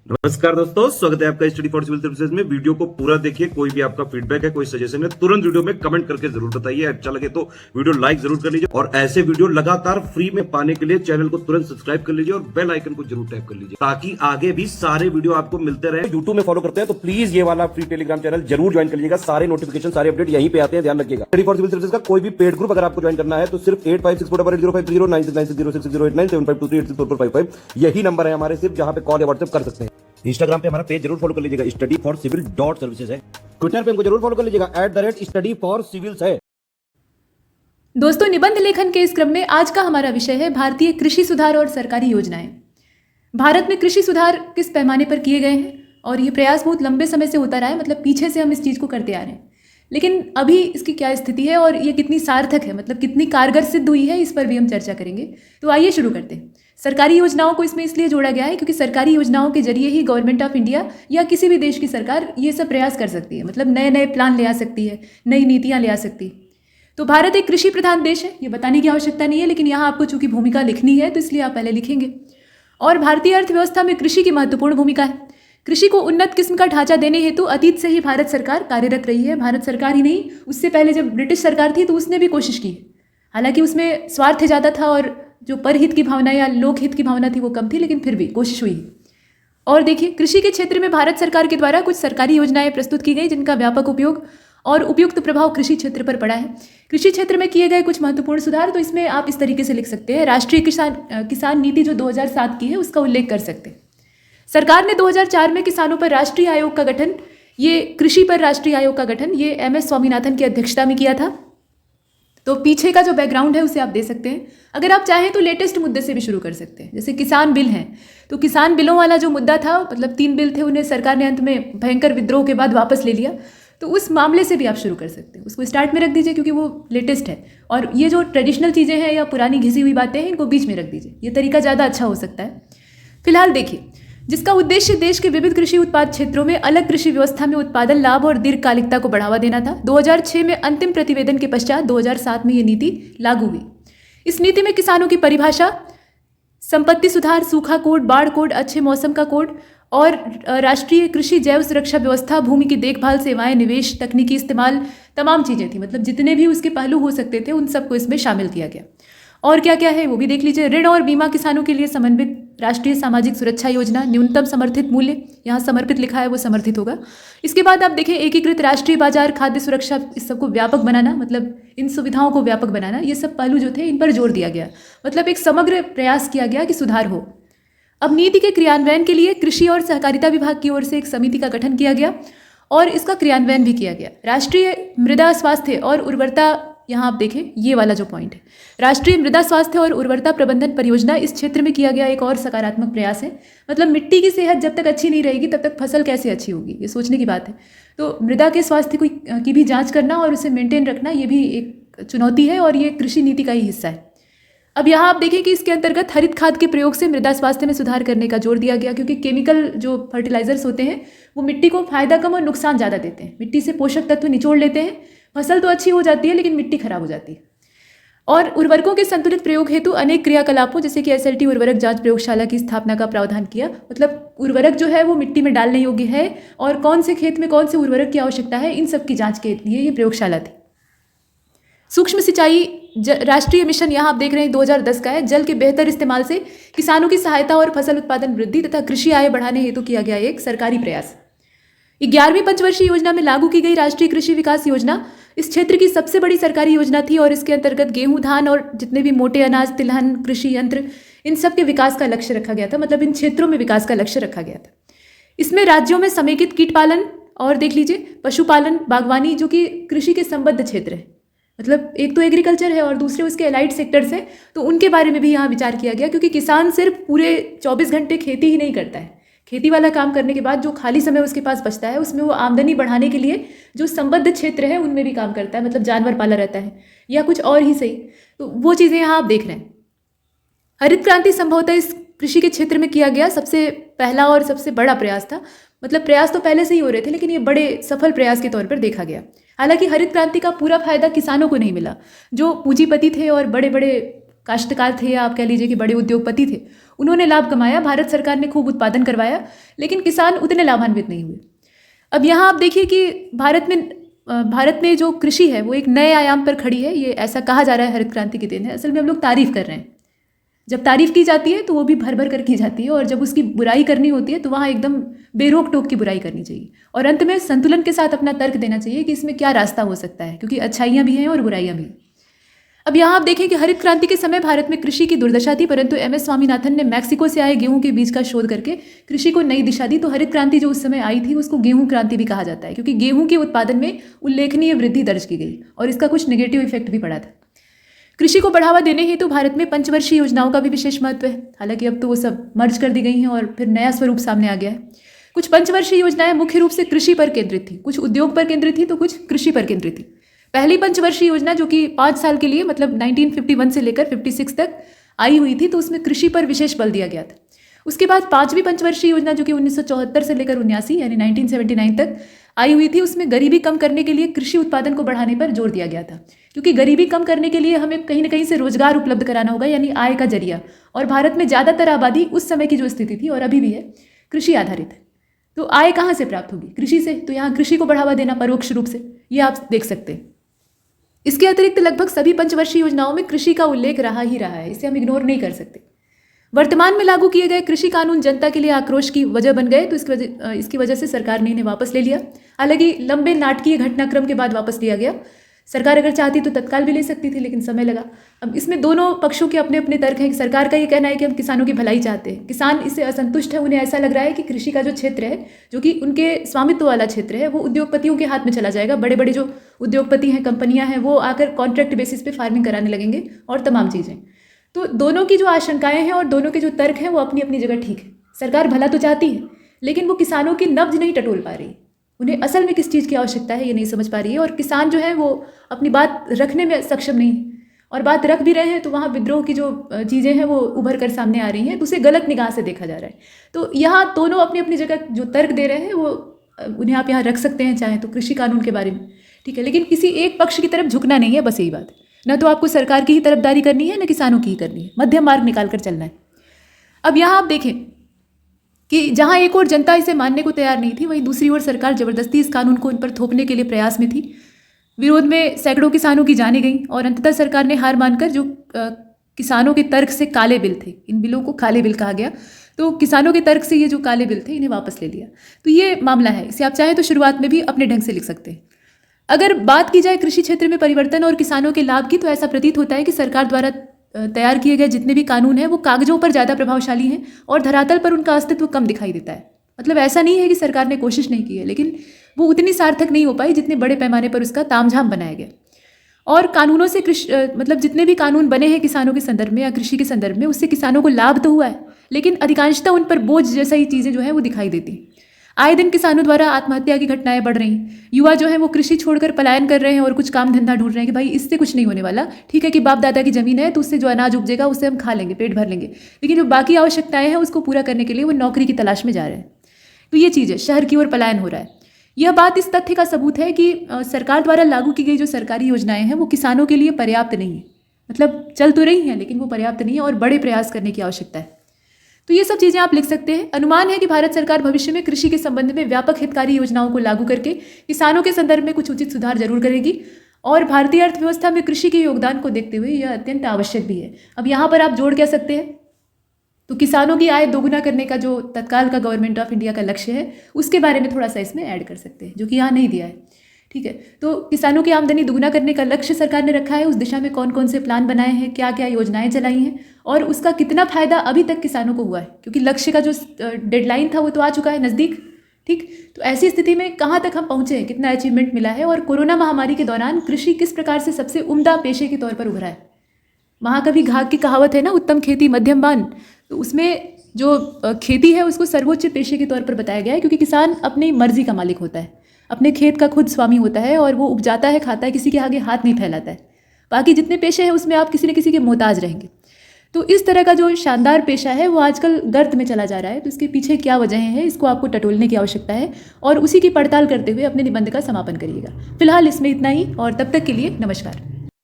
नमस्कार दोस्तों, स्वागत है आपका स्टडी फॉर सिविल सर्विसेज में। वीडियो को पूरा देखिए। कोई भी आपका फीडबैक है, कोई सजेशन है, तुरंत वीडियो में कमेंट करके जरूर बताइए। अच्छा लगे तो वीडियो लाइक जरूर कर लीजिए और ऐसे वीडियो लगातार फ्री में पाने के लिए चैनल को तुरंत सब्सक्राइब कर लीजिए और बेल आइकन को जरूर टैप कर लीजिए ताकि आगे भी सारे वीडियो आपको मिलते रहे। यूट्यूब में फॉलो करते हैं तो प्लीज ये वाला फ्री टेलीग्राम चैनल जरूर ज्वाइन कर लीजिएगा। सारे नोटिफिकेशन, सारे अपडेट यहीं पे आते हैं, ध्यान रखिएगा। स्टडी फॉर सिविल सर्विसेज का कोई भी पेड ग्रुप अगर आपको ज्वाइन करना है तो सिर्फ 856480560660897523864455 यही नंबर है हमारे, सिर्फ जहां पे कॉल या व्हाट्सएप कर सकते हैं। इंस्टाग्राम पे हमारा पेज जरूर फॉलो कर लीजिएगा, studyforcivil.services है। ट्विटर पे हमको जरूर फॉलो कर लीजिएगा, @studyforcivils है। दोस्तों, निबंध लेखन के इस क्रम में आज का हमारा विषय है भारतीय कृषि सुधार और सरकारी योजनाएं। भारत में कृषि सुधार किस पैमाने पर किए गए हैं और ये प्रयास बहुत लंबे समय से होता रहा है, मतलब पीछे से हम इस चीज़ को करते आ रहे हैं, लेकिन अभी इसकी क्या स्थिति है और ये कितनी सार्थक है, मतलब कितनी कारगर सिद्ध हुई है, इस पर भी हम चर्चा करेंगे। तो आइए शुरू करते हैं। सरकारी योजनाओं को इसमें इसलिए जोड़ा गया है क्योंकि सरकारी योजनाओं के जरिए ही गवर्नमेंट ऑफ इंडिया या किसी भी देश की सरकार ये सब प्रयास कर सकती है, मतलब नए नए प्लान ले आ सकती है, नई नीतियाँ ले आ सकती है। तो भारत एक कृषि प्रधान देश है, ये बताने की आवश्यकता नहीं है, लेकिन यहाँ आपको चूंकि भूमिका लिखनी है तो इसलिए आप पहले लिखेंगे। और भारतीय अर्थव्यवस्था में कृषि की महत्वपूर्ण भूमिका है। कृषि को उन्नत किस्म का ढांचा देने हेतु अतीत से ही भारत सरकार कार्यरत रही है। भारत सरकार ही नहीं, उससे पहले जब ब्रिटिश सरकार थी तो उसने भी कोशिश की है, हालांकि उसमें स्वार्थ ज़्यादा था और जो परहित की भावना या लोकहित की भावना थी वो कम थी, लेकिन फिर भी कोशिश हुई। और देखिए, कृषि के क्षेत्र में भारत सरकार के द्वारा कुछ सरकारी योजनाएं प्रस्तुत की गई जिनका व्यापक उपयोग और उपयुक्त प्रभाव कृषि क्षेत्र पर पड़ा है। कृषि क्षेत्र में किए गए कुछ महत्वपूर्ण सुधार, तो इसमें आप इस तरीके से लिख सकते हैं। राष्ट्रीय किसान नीति जो 2007 की है उसका उल्लेख कर सकते हैं। सरकार ने 2004 में किसानों पर राष्ट्रीय आयोग का गठन, ये कृषि पर राष्ट्रीय आयोग का गठन, ये MS स्वामीनाथन की अध्यक्षता में किया था। तो पीछे का जो बैकग्राउंड है उसे आप दे सकते हैं। अगर आप चाहें तो लेटेस्ट मुद्दे से भी शुरू कर सकते हैं, जैसे किसान बिल हैं, तो किसान बिलों वाला जो मुद्दा था, मतलब 3 बिल थे, उन्हें सरकार ने अंत में भयंकर विद्रोह के बाद वापस ले लिया, तो उस मामले से भी आप शुरू कर सकते हैं। उसको स्टार्ट में रख दीजिए क्योंकि वो लेटेस्ट है, और ये जो ट्रेडिशनल चीज़ें हैं या पुरानी घिसी हुई बातें हैं इनको बीच में रख दीजिए। ये तरीका ज़्यादा अच्छा हो सकता है। फिलहाल देखिए, जिसका उद्देश्य देश के विविध कृषि उत्पाद क्षेत्रों में अलग कृषि व्यवस्था में उत्पादन लाभ और दीर्घकालिकता को बढ़ावा देना था। 2006 में अंतिम प्रतिवेदन के पश्चात 2007 में ये नीति लागू हुई। इस नीति में किसानों की परिभाषा, संपत्ति सुधार, सूखा कोड, बाढ़ कोड, अच्छे मौसम का कोड और राष्ट्रीय कृषि जैव सुरक्षा व्यवस्था, भूमि की देखभाल, सेवाएं, निवेश, तकनीकी इस्तेमाल, तमाम चीज़ें थी। मतलब जितने भी उसके पहलू हो सकते थे उन सबको इसमें शामिल किया गया। और क्या क्या है वो भी देख लीजिए। ऋण और बीमा किसानों के लिए समन्वित राष्ट्रीय सामाजिक सुरक्षा योजना, न्यूनतम समर्थित मूल्य, यहाँ समर्पित लिखा है वो समर्थित होगा। इसके बाद आप देखें, एकीकृत राष्ट्रीय बाजार, खाद्य सुरक्षा, इस सबको व्यापक बनाना, मतलब इन सुविधाओं को व्यापक बनाना, ये सब पहलू जो थे इन पर जोर दिया गया। मतलब एक समग्र प्रयास किया गया कि सुधार हो। अब नीति के क्रियान्वयन के लिए कृषि और सहकारिता विभाग की ओर से एक समिति का गठन किया गया और इसका क्रियान्वयन भी किया गया। राष्ट्रीय मृदा स्वास्थ्य और उर्वरता, यहाँ आप देखें ये वाला जो पॉइंट है, राष्ट्रीय मृदा स्वास्थ्य और उर्वरता प्रबंधन परियोजना, इस क्षेत्र में किया गया एक और सकारात्मक प्रयास है। मतलब मिट्टी की सेहत जब तक अच्छी नहीं रहेगी तब तक फसल कैसे अच्छी होगी, ये सोचने की बात है। तो मृदा के स्वास्थ्य की भी जांच करना और उसे मेंटेन रखना, ये भी एक चुनौती है और ये कृषि नीति का ही हिस्सा है। अब यहाँ आप देखें कि इसके अंतर्गत हरित खाद के प्रयोग से मृदा स्वास्थ्य में सुधार करने का जोर दिया गया, क्योंकि केमिकल जो फर्टिलाइजर्स होते हैं वो मिट्टी को फायदा कम और नुकसान ज़्यादा देते हैं। मिट्टी से पोषक तत्व निचोड़ लेते हैं, फसल तो अच्छी हो जाती है लेकिन मिट्टी खराब हो जाती है। और उर्वरकों के संतुलित प्रयोग हेतु अनेक क्रियाकलापों जैसे कि SLT उर्वरक जांच प्रयोगशाला की स्थापना का प्रावधान किया। मतलब उर्वरक जो है वो मिट्टी में डालने योग्य है और कौन से खेत में कौन से उर्वरक की आवश्यकता है, इन सब की जांच के लिए ये प्रयोगशाला थी। सूक्ष्म सिंचाई राष्ट्रीय मिशन, यहाँ आप देख रहे हैं 2010 का है। जल के बेहतर इस्तेमाल से किसानों की सहायता और फसल उत्पादन वृद्धि तथा कृषि आय बढ़ाने हेतु किया गया एक सरकारी प्रयास। 11वीं पंचवर्षीय योजना में लागू की गई राष्ट्रीय कृषि विकास योजना इस क्षेत्र की सबसे बड़ी सरकारी योजना थी और इसके अंतर्गत गेहूं, धान और जितने भी मोटे अनाज, तिलहन, कृषि यंत्र, इन सब के विकास का लक्ष्य रखा गया था। मतलब इन क्षेत्रों में विकास का लक्ष्य रखा गया था। इसमें राज्यों में समेकित कीट पालन और देख लीजिए पशुपालन, बागवानी, जो कि कृषि के संबद्ध क्षेत्र है, मतलब एक तो एग्रीकल्चर है और दूसरे उसके एलाइड सेक्टर्स हैं, तो उनके बारे में भी यहाँ विचार किया गया। क्योंकि किसान सिर्फ पूरे 24 घंटे खेती ही नहीं करता है, खेती वाला काम करने के बाद जो खाली समय उसके पास बचता है उसमें वो आमदनी बढ़ाने के लिए जो संबद्ध क्षेत्र है उनमें भी काम करता है, मतलब जानवर पाला रहता है या कुछ और ही सही। तो वो चीज़ें यहाँ आप देख रहे हैं। हरित क्रांति संभवतः इस कृषि के क्षेत्र में किया गया सबसे पहला और सबसे बड़ा प्रयास था। मतलब प्रयास तो पहले से ही हो रहे थे लेकिन ये बड़े सफल प्रयास के तौर पर देखा गया। हालांकि हरित क्रांति का पूरा फायदा किसानों को नहीं मिला। जो पूंजीपति थे और बड़े बड़े काश्तकार थे या आप कह लीजिए कि बड़े उद्योगपति थे, उन्होंने लाभ कमाया, भारत सरकार ने खूब उत्पादन करवाया, लेकिन किसान उतने लाभान्वित नहीं हुए। अब यहाँ आप देखिए कि भारत में जो कृषि है वो एक नए आयाम पर खड़ी है। ये ऐसा कहा जा रहा है हरित क्रांति के दिन है, असल में हम लोग तारीफ कर रहे हैं। जब तारीफ की जाती है तो वो भी भर भर कर की जाती है, और जब उसकी बुराई करनी होती है तो वहाँ एकदम बेरोक टोक की बुराई करनी चाहिए, और अंत में संतुलन के साथ अपना तर्क देना चाहिए कि इसमें क्या रास्ता हो सकता है, क्योंकि अच्छाइयाँ भी हैं और बुराइयाँ भी हैं। अब यहाँ आप देखें कि हरित क्रांति के समय भारत में कृषि की दुर्दशा थी, परंतु MS स्वामीनाथन ने मैक्सिको से आए गेहूं के बीज का शोध करके कृषि को नई दिशा दी। तो हरित क्रांति जो उस समय आई थी उसको गेहूं क्रांति भी कहा जाता है, क्योंकि गेहूं के उत्पादन में उल्लेखनीय वृद्धि दर्ज की गई और इसका कुछ नेगेटिव इफेक्ट भी पड़ा था। कृषि को बढ़ावा देने हेतु भारत में पंचवर्षीय योजनाओं का भी विशेष महत्व है। हालांकि अब तो वो सब मर्ज कर दी गई हैं और फिर नया स्वरूप सामने आ गया है। कुछ पंचवर्षीय योजनाएं मुख्य रूप से कृषि पर केंद्रित थी, कुछ उद्योग पर केंद्रित थी तो कुछ कृषि पर केंद्रित थी। पहली पंचवर्षीय योजना जो कि 5 साल के लिए मतलब 1951 से लेकर 56 तक आई हुई थी, तो उसमें कृषि पर विशेष बल दिया गया था। उसके बाद 5वीं पंचवर्षीय योजना जो कि 1974 से लेकर 79 यानी 1979 तक आई हुई थी, उसमें गरीबी कम करने के लिए कृषि उत्पादन को बढ़ाने पर जोर दिया गया था, क्योंकि गरीबी कम करने के लिए हमें कहीं ना कहीं से रोजगार उपलब्ध कराना होगा, यानी आय का जरिया। और भारत में ज़्यादातर आबादी उस समय की जो स्थिति थी और अभी भी है, कृषि आधारित है। तो आय कहाँ से प्राप्त होगी? कृषि से। तो यहाँ कृषि को बढ़ावा देना परोक्ष रूप से, ये आप देख सकते हैं। इसके अतिरिक्त लगभग सभी पंचवर्षीय योजनाओं में कृषि का उल्लेख रहा ही रहा है, इसे हम इग्नोर नहीं कर सकते। वर्तमान में लागू किए गए कृषि कानून जनता के लिए आक्रोश की वजह बन गए, तो इसकी वजह से सरकार ने इन्हें वापस ले लिया। हालांकि लंबे नाटकीय घटनाक्रम के बाद वापस लिया गया। सरकार अगर चाहती तो तत्काल भी ले सकती थी, लेकिन समय लगा। अब इसमें दोनों पक्षों के अपने अपने तर्क हैं। सरकार का ये कहना है कि हम किसानों की भलाई चाहते हैं, किसान इससे असंतुष्ट है। उन्हें ऐसा लग रहा है कि कृषि का जो क्षेत्र है, जो कि उनके स्वामित्व वाला क्षेत्र है, वो उद्योगपतियों के हाथ में चला जाएगा। बड़े बड़े जो उद्योगपति हैं, कंपनियां हैं, वो आकर कॉन्ट्रैक्ट बेसिस पे फार्मिंग कराने लगेंगे और तमाम चीज़ें। तो दोनों की जो आशंकाएं हैं और दोनों के जो तर्क हैं वो अपनी अपनी जगह ठीक है। सरकार भला तो चाहती है, लेकिन वो किसानों की नब्ज नहीं टटोल पा रही। उन्हें असल में किस चीज़ की आवश्यकता है ये नहीं समझ पा रही है, और किसान जो है वो अपनी बात रखने में सक्षम नहीं है, और बात रख भी रहे हैं तो वहाँ विद्रोह की जो चीज़ें हैं वो उभर कर सामने आ रही हैं, तो उसे गलत निगाह से देखा जा रहा है। तो यहाँ दोनों अपनी अपनी जगह जो तर्क दे रहे हैं वो उन्हें आप यहाँ रख सकते हैं चाहे तो कृषि कानून के बारे में, ठीक है, लेकिन किसी एक पक्ष की तरफ झुकना नहीं है, बस यही बात है। न तो आपको सरकार की ही तरफदारी करनी है, न किसानों की ही करनी है, मध्यम मार्ग निकाल कर चलना है। अब यहाँ आप देखें कि जहाँ एक और जनता इसे मानने को तैयार नहीं थी, वहीं दूसरी ओर सरकार जबरदस्ती इस कानून को उन पर थोपने के लिए प्रयास में थी। विरोध में सैकड़ों किसानों की जानें गईं और अंततः सरकार ने हार मानकर जो किसानों के तर्क से काले बिल थे, इन बिलों को काले बिल कहा गया, तो किसानों के तर्क से ये जो काले बिल थे इन्हें वापस ले लिया। तो ये मामला है, इसे आप चाहें तो शुरुआत में भी अपने ढंग से लिख सकते हैं। अगर बात की जाए कृषि क्षेत्र में परिवर्तन और किसानों के लाभ की, तो ऐसा प्रतीत होता है कि सरकार द्वारा तैयार किए गए जितने भी कानून हैं वो कागजों पर ज़्यादा प्रभावशाली हैं और धरातल पर उनका अस्तित्व कम दिखाई देता है। मतलब ऐसा नहीं है कि सरकार ने कोशिश नहीं की है, लेकिन वो उतनी सार्थक नहीं हो पाई जितने बड़े पैमाने पर उसका तामझाम बनाया गया। और कानूनों से मतलब जितने भी कानून बने हैं किसानों के संदर्भ में या कृषि के संदर्भ में, उससे किसानों को लाभ तो हुआ है, लेकिन अधिकांशतः उन पर बोझ जैसा ही चीज़ें जो है वो दिखाई देती हैं। आए दिन किसानों द्वारा आत्महत्या की घटनाएं बढ़ रही हैं। युवा जो है वो कृषि छोड़कर पलायन कर रहे हैं और कुछ काम धंधा ढूंढ रहे हैं कि भाई इससे कुछ नहीं होने वाला, ठीक है कि बाप दादा की जमीन है तो उससे जो अनाज उपजेगा उससे हम खा लेंगे, पेट भर लेंगे, लेकिन जो बाकी आवश्यकताएं हैं उसको पूरा करने के लिए वो नौकरी की तलाश में जा रहे हैं। तो ये चीज़ है, शहर की ओर पलायन हो रहा है। यह बात इस तथ्य का सबूत है कि सरकार द्वारा लागू की गई जो सरकारी योजनाएं हैं वो किसानों के लिए पर्याप्त नहीं है। मतलब चल तो रही हैं लेकिन वो पर्याप्त नहीं है और बड़े प्रयास करने की आवश्यकता है। तो ये सब चीज़ें आप लिख सकते हैं। अनुमान है कि भारत सरकार भविष्य में कृषि के संबंध में व्यापक हितकारी योजनाओं को लागू करके किसानों के संदर्भ में कुछ उचित सुधार जरूर करेगी, और भारतीय अर्थव्यवस्था में कृषि के योगदान को देखते हुए यह अत्यंत आवश्यक भी है। अब यहाँ पर आप जोड़ कह सकते हैं, तो किसानों की आय दोगुना करने का जो तत्काल का गवर्नमेंट ऑफ इंडिया का लक्ष्य है उसके बारे में थोड़ा सा इसमें ऐड कर सकते हैं, जो कि यहाँ नहीं दिया है, ठीक है। तो किसानों की आमदनी दुगुना करने का लक्ष्य सरकार ने रखा है, उस दिशा में कौन कौन से प्लान बनाए हैं, क्या क्या योजनाएं चलाई हैं और उसका कितना फायदा अभी तक किसानों को हुआ है, क्योंकि लक्ष्य का जो डेडलाइन था वो तो आ चुका है नज़दीक, ठीक। तो ऐसी स्थिति में कहाँ तक हम पहुँचे हैं, कितना अचीवमेंट मिला है, और कोरोना महामारी के दौरान कृषि किस प्रकार से सबसे उम्दा पेशे के तौर पर उभरा है। महाकवि घाघ की कहावत है ना, उत्तम खेती मध्यम बान, तो उसमें जो खेती है उसको सर्वोच्च पेशे के तौर पर बताया गया है, क्योंकि किसान अपनी मर्जी का मालिक होता है, अपने खेत का खुद स्वामी होता है और वो उपजाता है, खाता है, किसी के आगे हाथ नहीं फैलाता है। बाकी जितने पेशे हैं उसमें आप किसी न किसी के मोहताज रहेंगे। तो इस तरह का जो शानदार पेशा है वो आजकल गर्त में चला जा रहा है। तो इसके पीछे क्या वजह है, इसको आपको टटोलने की आवश्यकता है और उसी की पड़ताल करते हुए अपने निबंध का समापन करिएगा। फिलहाल इसमें इतना ही, और तब तक के लिए नमस्कार।